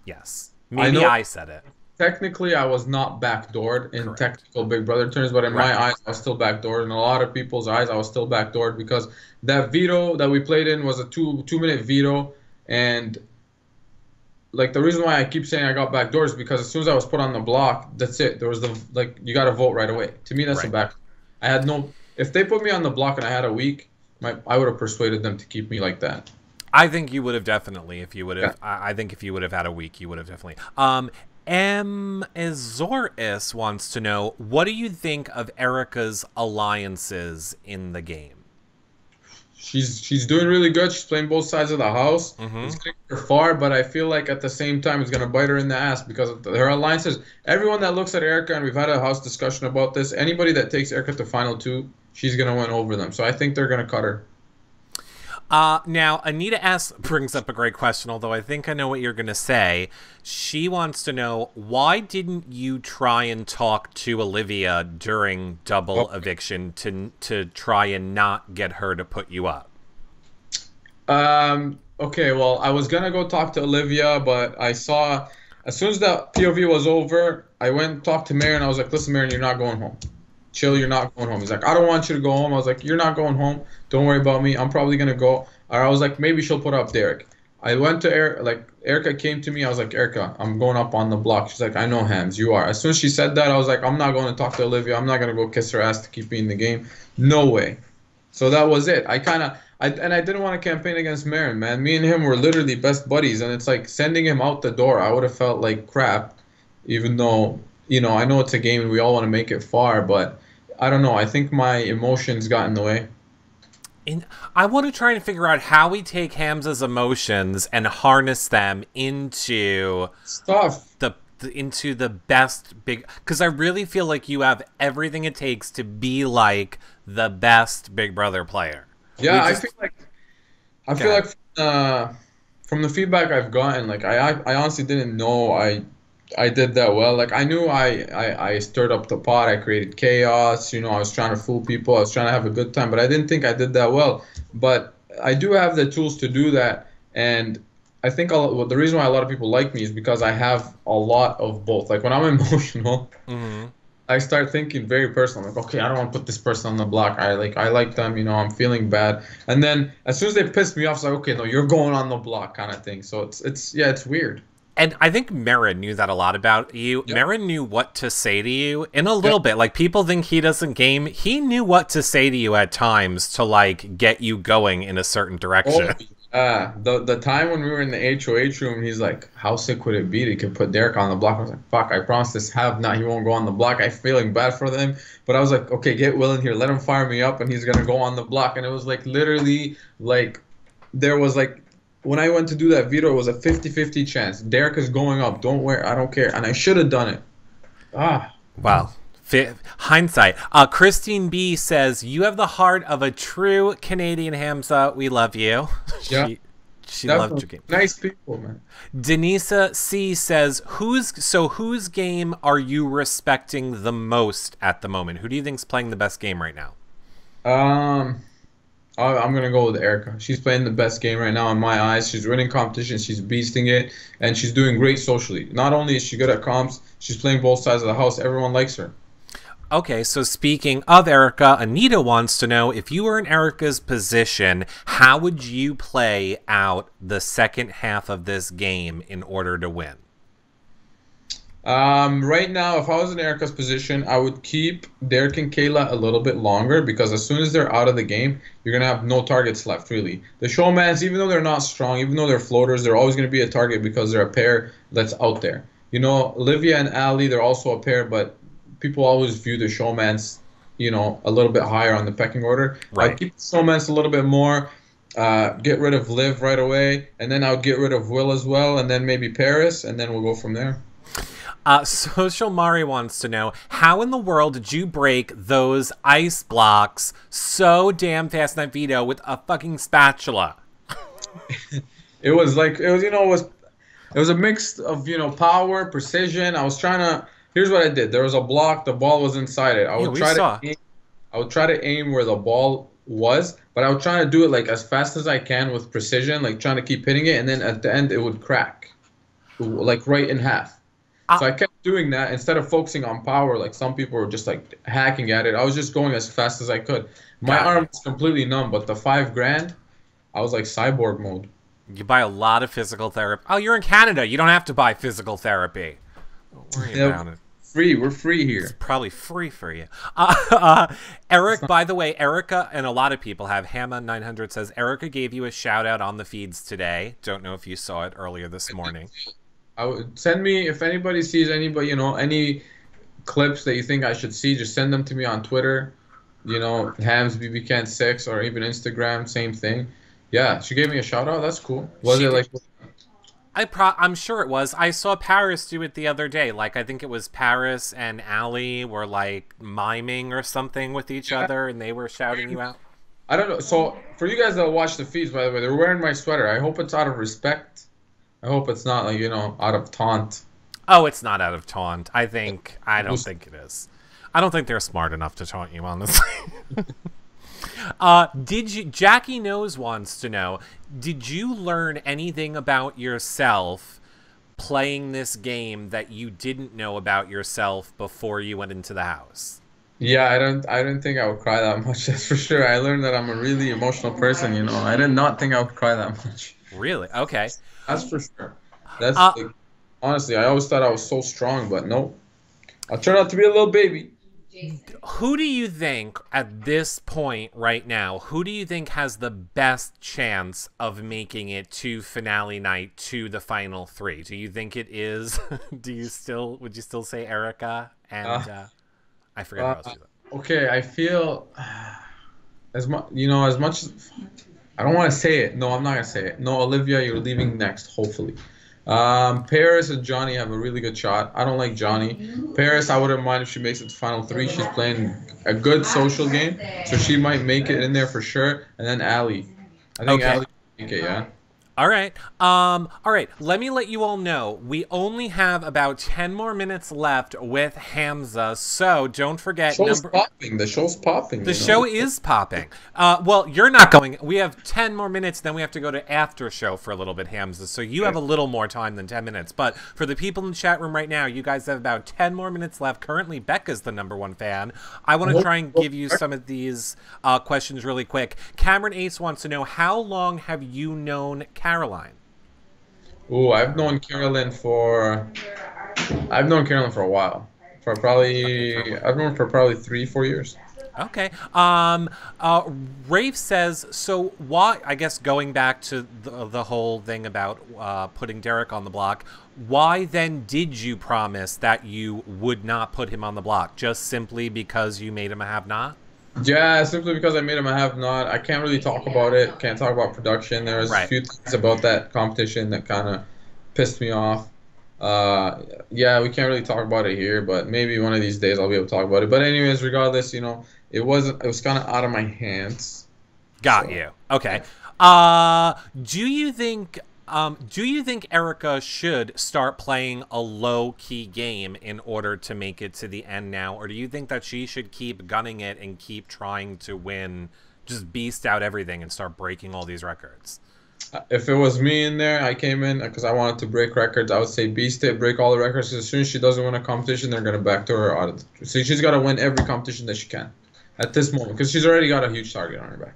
Yes. Maybe I said it. Technically, I was not backdoored in technical Big Brother terms, but in my eyes, I was still backdoored. In a lot of people's eyes, I was still backdoored because that veto that we played in was a two-minute veto, and like the reason why I keep saying I got backdoors is because as soon as I was put on the block, that's it. There was you got to vote right away. To me, that's a back. I had if they put me on the block and I had a week, I would have persuaded them to keep me like that. I think you would have definitely if you would have. Yeah. I think if you would have had a week, you would have definitely. Azoris wants to know, what do you think of Erica's alliances in the game? She's doing really good. She's playing both sides of the house. It's going to get her far, but I feel like at the same time it's going to bite her in the ass because of her alliances. Everyone that looks at Erica, and we've had a house discussion about this, anybody that takes Erica to Final 2, she's going to win over them. So I think they're going to cut her. Now, Anita S. brings up a great question, although I think I know what you're going to say. She wants to know, why didn't you try and talk to Olivia during double eviction to try and not get her to put you up? Okay, well, I was gonna go talk to Olivia, but I saw as soon as the POV was over, I went and talked to Marin. I was like, listen, Marin, you're not going home. Chill, you're not going home. He's like, I don't want you to go home. I was like, you're not going home. Don't worry about me. I'm probably gonna go. Or I was like, maybe she'll put up Derek. I went to Erica came to me. I was like, Erica, I'm going up on the block. She's like, I know, Hams, you are. As soon as she said that, I was like, I'm not going to talk to Olivia. I'm not gonna go kiss her ass to keep me in the game. No way. So that was it. I didn't want to campaign against Marin, man. Me and him were literally best buddies, and it's like sending him out the door. I would have felt like crap, even though, I know it's a game and we all want to make it far, but I don't know. I think my emotions got in the way. I want to try and figure out how we take Hamza's emotions and harness them into stuff. Into the best because I really feel like you have everything it takes to be like the best Big Brother player. Yeah, I feel like from the feedback I've gotten, like I honestly didn't know I did that well. Like I knew I stirred up the pot, I created chaos, I was trying to fool people, I was trying to have a good time, but I didn't think I did that well. But I do have the tools to do that, and I think the reason why a lot of people like me is because I have a lot of both. Like when I'm emotional, I start thinking very personal. Like, okay, I don't want to put this person on the block. I like them. I'm feeling bad. And then as soon as they piss me off, it's like, okay, no, you're going on the block, kind of thing. So it's weird. And I think Marin knew that a lot about you. Yep. Marin knew what to say to you in a little bit. Like people think he doesn't game. He knew what to say to you at times to like get you going in a certain direction. The time when we were in the HOH room, he's like, how sick would it be to put Derek on the block? I was like, fuck, I promise this he won't go on the block. I'm feeling bad for them. But I was like, okay, get Will in here. Let him fire me up, and he's going to go on the block. And it was like literally like there was like when I went to do that veto, it was a 50-50 chance. Derek is going up. Don't worry. I don't care. And I should have done it. Wow. Hindsight. Christine B says, you have the heart of a true Canadian, Hamza. We love you. Yeah. She loved your game. Nice people, man. Denisa C says, whose game are you respecting the most at the moment? Who do you think's playing the best game right now? I'm going to go with Erica. She's playing the best game right now in my eyes. She's winning competition. She's beasting it. And she's doing great socially. Not only is she good at comps, she's playing both sides of the house. Everyone likes her. Okay, so speaking of Erica, Anita wants to know, if you were in Erica's position, how would you play out the second half of this game in order to win? Right now, if I was in Erica's position, I would keep Derek and Kayla a little bit longer, because as soon as they're out of the game, you're going to have no targets left, really. The showmans, even though they're not strong, even though they're floaters, they're always going to be a target because they're a pair that's out there. Olivia and Ali, they're also a pair, but people always view the showmans, a little bit higher on the pecking order. Right. I'd keep the showmans a little bit more, get rid of Liv right away, and then I would get rid of Will as well, and then maybe Paris, and then we'll go from there. Social Mari wants to know, how in the world did you break those ice blocks so damn fast in that veto with a fucking spatula? It was a mix of, power, precision. I was trying to, here's what I did. There was a block, the ball was inside it. I would try to aim where the ball was, but I would try to do it like as fast as I can with precision, like trying to keep hitting it, and then at the end it would crack, like right in half. So I kept doing that instead of focusing on power, like some people were just like hacking at it. I was just going as fast as I could. My arm was completely numb, but the $5,000, I was like cyborg mode. You buy a lot of physical therapy. Oh, you're in Canada. You don't have to buy physical therapy. Don't worry about it. We're free here. It's probably free for you. Eric, by the way, Erica and a lot of people have. Hamma900 says, Erica gave you a shout out on the feeds today. Don't know if you saw it earlier this morning. I would send me, if anybody sees anybody, any clips that you think I should see, just send them to me on Twitter, Hams BBCan6, or even Instagram, same thing. Yeah, she gave me a shout out. That's cool. Was it like? I'm sure it was. I saw Paris do it the other day. Like, I think it was Paris and Ali were like miming or something with each other, and they were shouting you out. I don't know. So for you guys that watch the feeds, by the way, they're wearing my sweater. I hope it's out of respect. I hope it's not like, out of taunt. Oh, it's not out of taunt. I don't think it is. I don't think they're smart enough to taunt you, honestly. Jackie Knows wants to know, did you learn anything about yourself playing this game that you didn't know about yourself before you went into the house? Yeah, I don't think I would cry that much. That's for sure. I learned that I'm a really emotional person. I did not think I would cry that much. Really? Okay. That's for sure. That's like, honestly, I always thought I was so strong, but no. I turned out to be a little baby. Who do you think at this point right now, who do you think has the best chance of making it to finale night, to the final three? Do you think it is, would you still say Erica? And I forget what else. Okay, I feel as much, as much as, I don't want to say it. No, I'm not going to say it. No, Olivia, you're leaving next, hopefully. Paris and Johnny have a really good shot. I don't like Johnny. Paris, I wouldn't mind if she makes it to final three. She's playing a good social game, so she might make it in there for sure. And then Ali. I think Ali will make it, yeah. All right. All right. Let me let you all know. We only have about 10 more minutes left with Hamza, so don't forget. The show's popping. The show's popping. The show is popping. Well, you're not going. We have 10 more minutes, then we have to go to after show for a little bit, Hamza. So you have a little more time than 10 minutes. But for the people in the chat room right now, you guys have about 10 more minutes left. Currently, Becca's the #1 fan. I want to try and give you some of these questions really quick. Cameron Ace wants to know, how long have you known Caroline? Ooh, I've known Carolyn for a while. I've known her for probably 3-4 years. Okay. Rafe says, so why, I guess going back to the whole thing about putting Derek on the block, why then did you promise that you would not put him on the block? Just simply because you made him a have-not? Yeah, simply because I made him a have-not. I can't really talk about it. Can't talk about production. There was a few things about that competition that kind of pissed me off. Yeah, we can't really talk about it here, but maybe one of these days I'll be able to talk about it. But anyways, regardless, it was kind of out of my hands. Got you. Okay. Do you think Erica should start playing a low-key game in order to make it to the end now? Or do you think that she should keep gunning it and keep trying to win, just beast out everything and start breaking all these records? If it was me in there, I came in because I wanted to break records, I would say beast it, break all the records. As soon as she doesn't win a competition, they're going to backdoor her out of it. So she's got to win every competition that she can at this moment because she's already got a huge target on her back.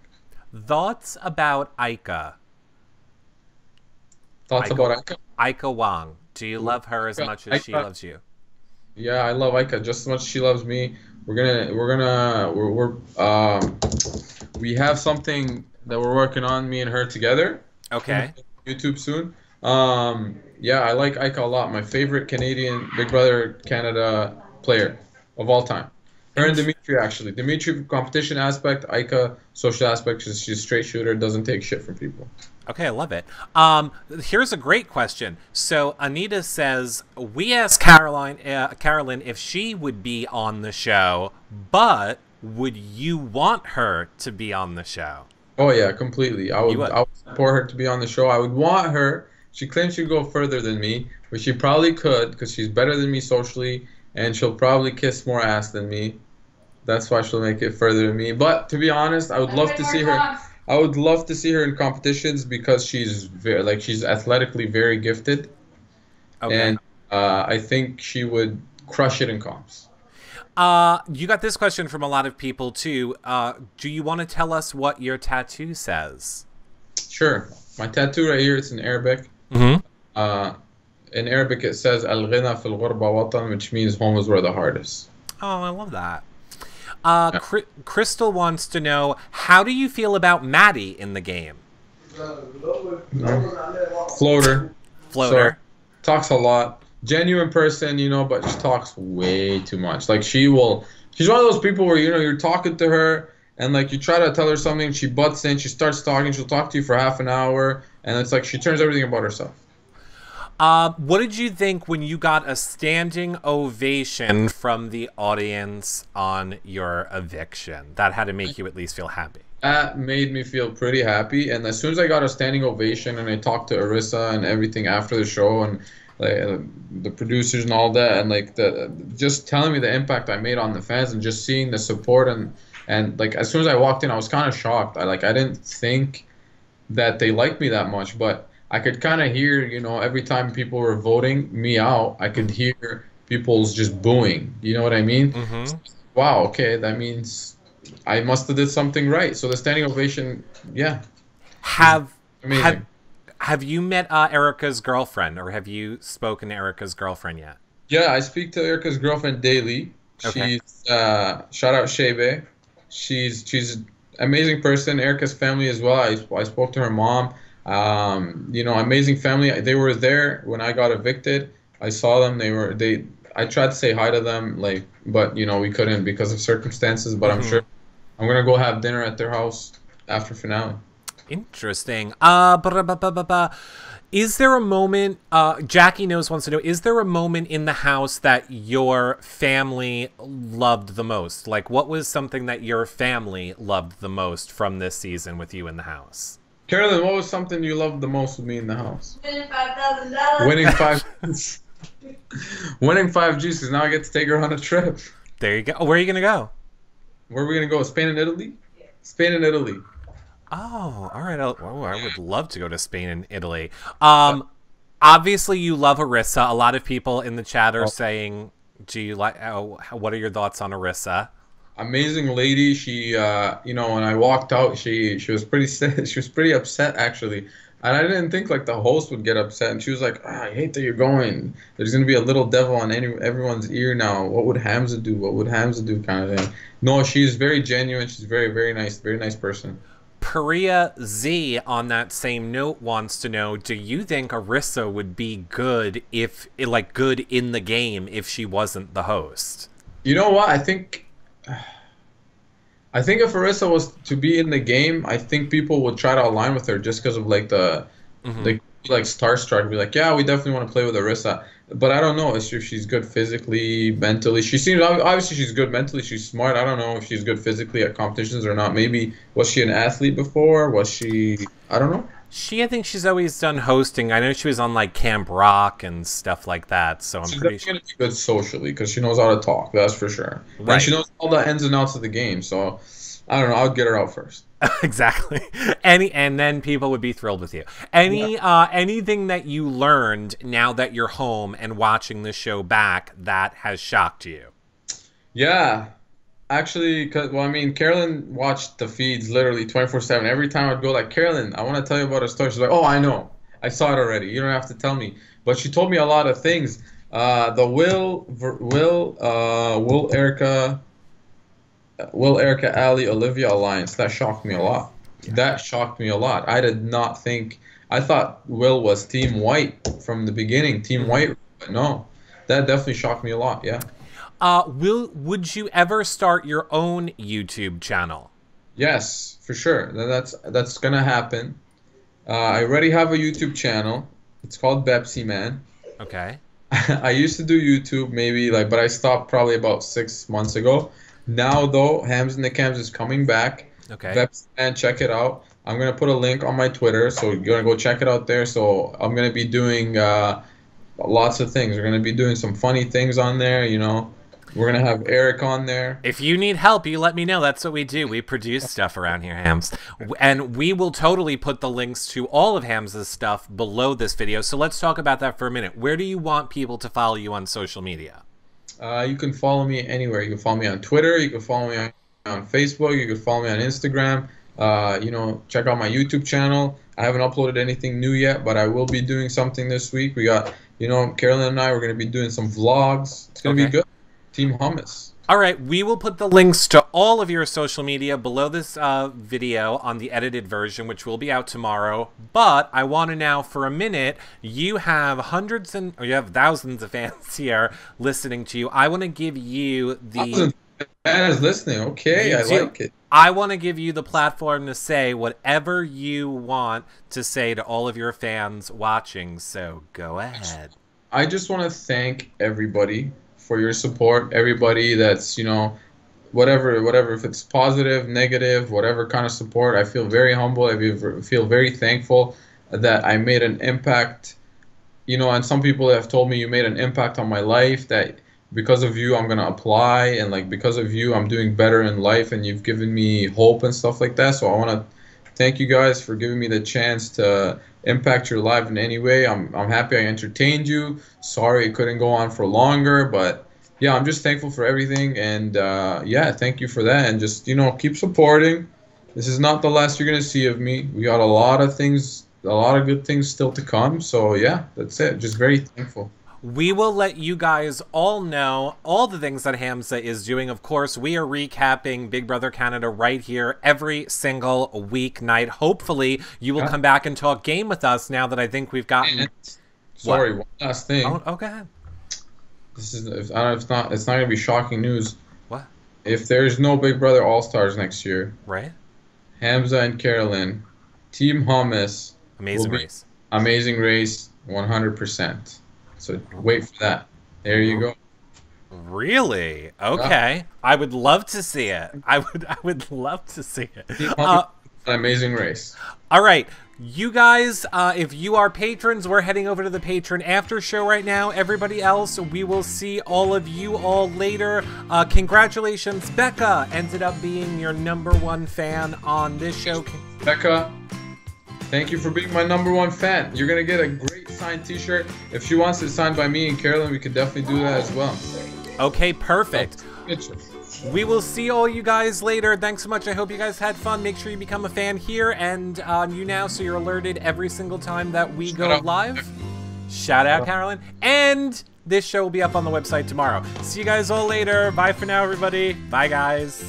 Thoughts about Aika? Thoughts about Aika? Aika Wang. Do you love her as much as she loves you? Yeah, I love Aika just as much as she loves me. We have something that we're working on, me and her together. Okay. YouTube soon. Yeah, I like Aika a lot. My favorite Canadian Big Brother Canada player of all time. Her and Dimitri, actually. Dimitri, competition aspect. Aika, social aspect. She's a straight shooter. Doesn't take shit from people. Okay, I love it. Here's a great question. So Anita says, we asked Carolyn if she would be on the show, but would you want her to be on the show? Oh, yeah, completely. I would support her to be on the show. I would want her. She claims she'd go further than me, but she probably could because she's better than me socially, and she'll probably kiss more ass than me. That's why she'll make it further than me. But to be honest, I would love to see her. I would love to see her in competitions because she's she's athletically very gifted, and I think she would crush it in comps. You got this question from a lot of people too. Do you want to tell us what your tattoo says? Sure. My tattoo right here, it's in Arabic. Mm-hmm. In Arabic, it says "Al-Ghina fil ghurba watan," which means home is where the heart is. Oh, I love that. Crystal wants to know, how do you feel about Maddie in the game? Floater. Floater. So, talks a lot. Genuine person, but she talks way too much. Like she's one of those people where you're talking to her and you try to tell her something, she butts in, she starts talking, she'll talk to you for half an hour, and it's like she turns everything about herself. What did you think when you got a standing ovation from the audience on your eviction? That had to make you at least feel happy. That made me feel pretty happy. And as soon as I got a standing ovation and I talked to Arissa and everything after the show and like the producers and all that, and like the just telling me the impact I made on the fans and just seeing the support and like as soon as I walked in, I was kind of shocked. I didn't think that they liked me that much, but I could kind of hear, every time people were voting me out, I could hear people's just booing. You know what I mean? Mm-hmm. Wow, okay, that means I must have did something right. So the standing ovation, yeah, Have amazing. have you met Erica's girlfriend, or have you spoken to Erica's girlfriend yet? Yeah, I speak to Erica's girlfriend daily. Okay. She's shout out Shebe. She's an amazing person. Erica's family as well. I spoke to her mom. Amazing family. They were there when I got evicted. I saw them. I tried to say hi to them, like, but we couldn't because of circumstances. But I'm sure I'm gonna go have dinner at their house after finale. Interesting. Is there a moment, Jackie wants to know, is there a moment in the house that your family loved the most? Like, what was something that your family loved the most from this season with you in the house? Carolyn, what was something you loved the most with me in the house? Winning $5,000. Winning five, winning five juices. Now I get to take her on a trip. There you go. Where are you going to go? Where are we gonna go? Spain and Italy? Spain and Italy. Oh, all right. I would love to go to Spain and Italy. Obviously, you love Arissa. A lot of people in the chat are saying, "Do you like? What are your thoughts on Arissa?" Amazing lady. She, when I walked out, she was pretty sad. She was pretty upset actually, and I didn't think like the host would get upset. And she was like, "I hate that you're going. There's gonna be a little devil on everyone's ear now. What would Hamza do? What would Hamza do?" Kind of thing. No, she's very genuine. She's very nice person. Priya Z on that same note wants to know, do you think Arissa would be good good in the game if she wasn't the host? You know what? I think if Arissa was to be in the game, I think people would try to align with her just because of like like starstruck, be like, yeah, we definitely want to play with Arissa. But I don't know if she's good physically, mentally. She seems obviously she's good mentally. She's smart. I don't know if she's good physically at competitions or not. Maybe was she an athlete before? Was she? I don't know. I think she's always done hosting. I know she was on like Camp Rock and stuff like that. So She's I'm pretty definitely sure. gonna be good socially because she knows how to talk. That's for sure. Right. And she knows all the ins and outs of the game. So I don't know. I'll get her out first. Exactly. And then people would be thrilled with you. Anything that you learned now that you're home and watching the show back that has shocked you? Yeah, actually, Carolyn watched the feeds literally 24/7. Every time I'd go like, Carolyn, I want to tell you about a story. She's like, oh, I know. I saw it already. You don't have to tell me. But she told me a lot of things. The Will, Erica, Ali, Olivia alliance. That shocked me a lot. That shocked me a lot. I did not think. I thought Will was Team White from the beginning. Team White. But no, that definitely shocked me a lot. Yeah. Would you ever start your own YouTube channel? Yes, for sure. That's gonna happen. I already have a YouTube channel. It's called Bepsi Man. Okay. I used to do YouTube maybe but I stopped probably about 6 months ago. Now though, Hams in the Cams is coming back. Okay. Bepsi Man, check it out. I'm gonna put a link on my Twitter, so you're gonna go check it out there. So I'm gonna be doing lots of things. We're gonna be doing some funny things on there. We're gonna have Eric on there. If you need help, you let me know. That's what we do. We produce stuff around here, Hams. And we will totally put the links to all of Ham's stuff below this video. So let's talk about that for a minute. Where do you want people to follow you on social media? You can follow me anywhere. You can follow me on Twitter. You can follow me on Facebook. You can follow me on Instagram. Check out my YouTube channel. I haven't uploaded anything new yet, but I will be doing something this week. We got, Carolyn and I, we're going to be doing some vlogs. It's going to be good. Team Hummus. All right, we will put the links to all of your social media below this video on the edited version, which will be out tomorrow. But I want to now, for a minute, you have thousands of fans here listening to you. I want to give you the... Fans listening. Okay, I like it. I want to give you the platform to say whatever you want to say to all of your fans watching. So go ahead. I just want to thank everybody for your support. Everybody that's whatever, if it's positive, negative, whatever kind of support, I feel very humble. Feel very thankful that I made an impact. You know, and some people have told me you made an impact on my life, that because of you I'm gonna apply, and like because of you I'm doing better in life, and you've given me hope and stuff like that. So I want to thank you guys for giving me the chance to impact your life in any way. I'm happy I entertained you. Sorry it couldn't go on for longer, but yeah, I'm just thankful for everything, and yeah, thank you for that, and just, you know, keep supporting. This is not the last you're gonna see of me. We got a lot of things, a lot of good things still to come. So yeah, that's it. Just very thankful. We will let you guys all know all the things that Hamza is doing. Of course, we are recapping Big Brother Canada right here every single weeknight. Hopefully, you will come back and talk game with us now that I think we've gotten... Sorry, one last thing. Oh, go ahead. This is, I don't know, it's not gonna be shocking news. What? If there's no Big Brother All Stars next year, right? Hamza and Carolyn, Team Hummus, Amazing Race. Amazing Race, 100%. So wait for that. There you go. Really? Okay. Yeah. I would love to see it. I would love to see it. Amazing Race. All right. You guys, if you are patrons, we're heading over to the patron after show right now. Everybody else, we will see all of you all later. Congratulations, Becca ended up being your #1 fan on this show. Becca, thank you for being my #1 fan. You're gonna get a great signed t-shirt. If she wants it signed by me and Carolyn, we could definitely do that as well. Okay, perfect. We will see all you guys later. Thanks so much. I hope you guys had fun. Make sure you become a fan here and on You Now so you're alerted every single time that we go live. Shout out, Carolyn. And this show will be up on the website tomorrow. See you guys all later. Bye for now, everybody. Bye, guys.